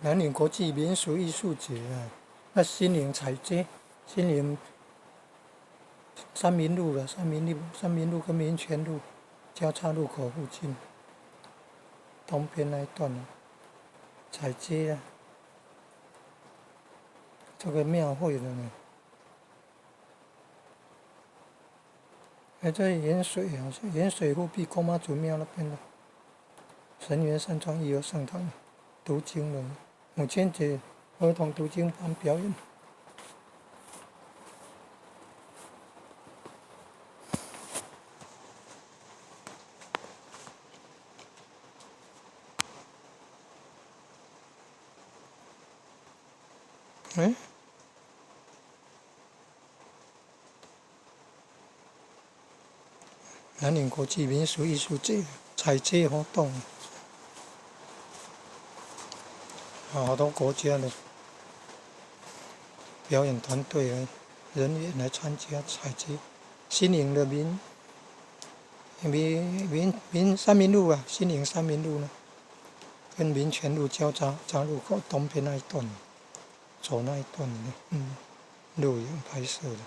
南宁国际民俗艺术节啊，那新营彩街，新营三民路了，三民路跟民权路交叉路口附近，东边那一段啊，彩街啊，这个庙会的呢。这盐水好像盐水护壁公妈祖庙那边的神元山庄义和圣堂读经了，母亲节儿童读经班表演。南宁国际民俗艺术节彩街活动，好多国家的表演团队人员来参加彩街。新营的三民路啊，新营三民路呢，跟民权路交叉路口东边那一段，走那一段呢，录影拍摄的。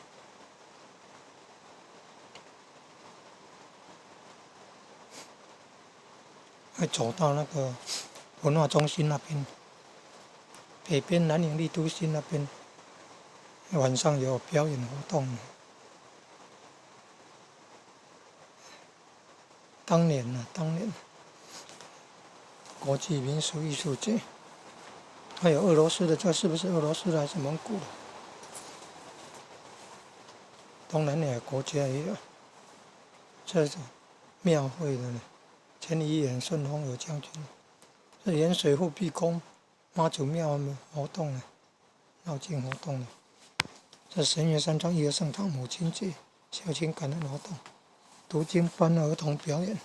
会走到那个文化中心那边，北边南宁丽都新那边，晚上有表演活动。当年国际民俗艺术节，还有俄罗斯的，这是不是俄罗斯的还是蒙古的？东南亚国家也有，这种庙会的呢。前议员顺风耳将军，这盐水护壁宫妈祖庙活动呢，绕境活动呢。这神元山庄义和圣堂母亲节孝亲感恩活动，读经班儿童表演。